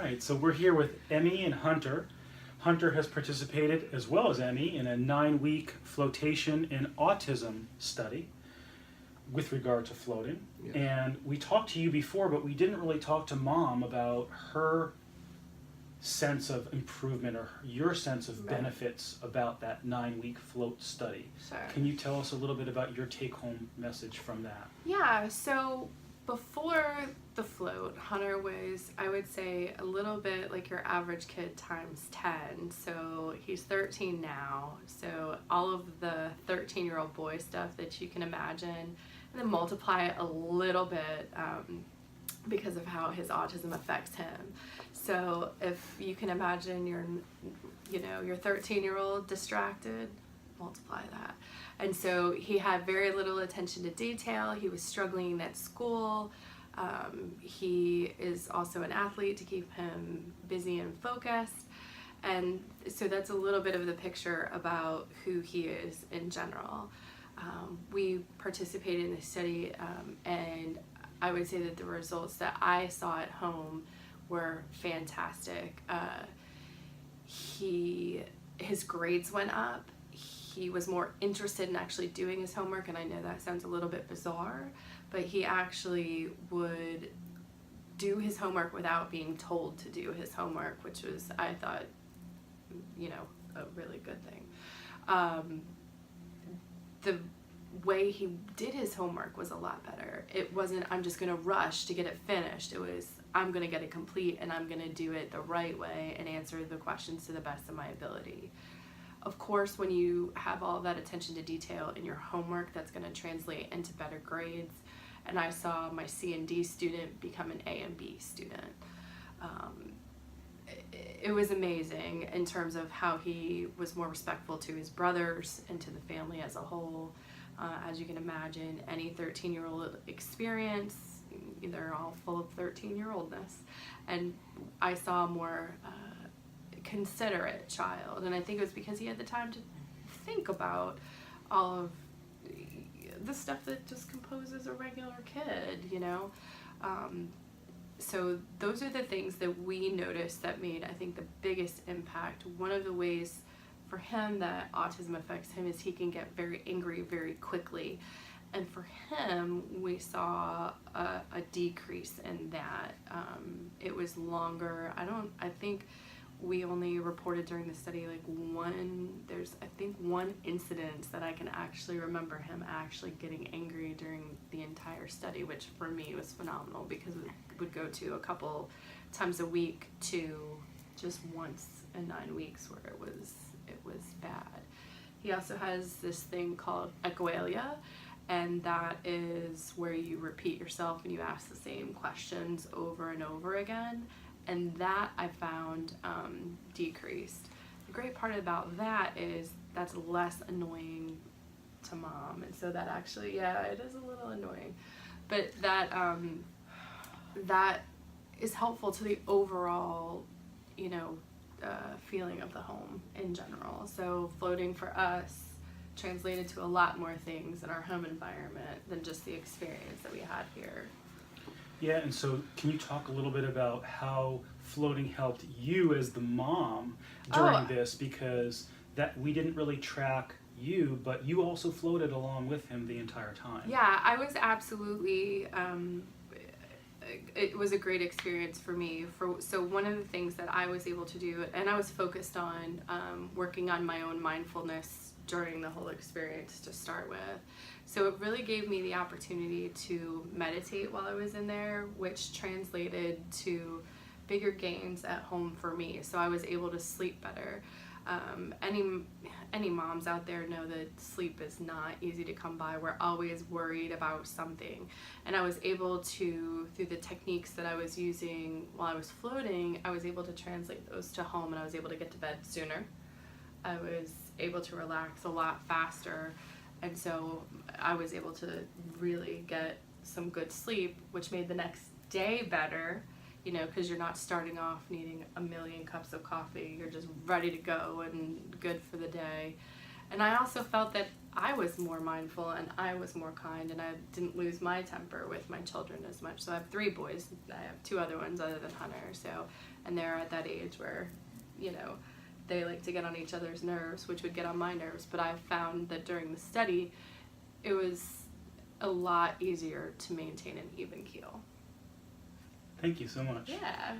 right, so we're here with Emmy and Hunter. Hunter has participated, as well as Emmy, in a 9-week flotation in autism study with regard to floating. Yes. And we talked to you before, but we didn't really talk to Mom about her sense of improvement or your sense of benefits about that 9-week float study. Sure. Can you tell us a little bit about your take-home message from that? Yeah, so before the float, Hunter was, I would say, a little bit like your average kid times 10. So he's 13 now, so all of the 13-year-old boy stuff that you can imagine, and then multiply it a little bit because of how his autism affects him. So if you can imagine your 13-year-old distracted, multiply that. And so he had very little attention to detail. He was struggling at school. He is also an athlete to keep him busy and focused. And so that's a little bit of the picture about who he is in general. We participated in this study, and I would say that the results that I saw at home were fantastic. His grades went up. He was more interested in actually doing his homework, and I know that sounds a little bit bizarre, but he actually would do his homework without being told to do his homework, which was, I thought, a really good thing. The way he did his homework was a lot better. It wasn't, I'm just going to rush to get it finished. It was, I'm going to get it complete, and I'm going to do it the right way and answer the questions to the best of my ability. Of course, when you have all that attention to detail in your homework, that's going to translate into better grades. And I saw my C and D student become an A and B student. It was amazing in terms of how he was more respectful to his brothers and to the family as a whole. As you can imagine, any 13-year-old experience, they're all full of 13-year-oldness. And I saw a more considerate child, and I think it was because he had the time to think about all of the stuff that just composes a regular kid, so those are the things that we noticed that made, I think, the biggest impact. One of the ways for him that autism affects him is he can get very angry very quickly, and for him we saw a decrease in that. It was longer. I think we only reported during the study one incident that I can actually remember him actually getting angry during the entire study, which for me was phenomenal because it would go to a couple times a week to just once in 9 weeks where it was bad. He also has this thing called echolalia, and that is where you repeat yourself and you ask the same questions over and over again. And that I found decreased. The great part about that is that's less annoying to Mom, and so that actually, it is a little annoying, but that that is helpful to the overall, feeling of the home in general. So floating for us translated to a lot more things in our home environment than just the experience that we had here. Yeah, and so can you talk a little bit about how floating helped you as the mom during this, because that we didn't really track you, but you also floated along with him the entire time. Yeah, I was absolutely, it was a great experience for me. So one of the things that I was able to do, and I was focused on working on my own mindfulness during the whole experience to start with. So it really gave me the opportunity to meditate while I was in there, which translated to bigger gains at home for me. So I was able to sleep better. Any moms out there know that sleep is not easy to come by. We're always worried about something. And I was able to, through the techniques that I was using while I was floating, I was able to translate those to home, and I was able to get to bed sooner. I was able to relax a lot faster, and so I was able to really get some good sleep, which made the next day better, because you're not starting off needing a million cups of coffee. You're just ready to go and good for the day. And I also felt that I was more mindful and I was more kind, and I didn't lose my temper with my children as much. So I have 3 boys. I have 2 other ones other than Hunter. So, and they're at that age where, you know, they like to get on each other's nerves, which would get on my nerves. But I found that during the study, it was a lot easier to maintain an even keel. Thank you so much. Yeah.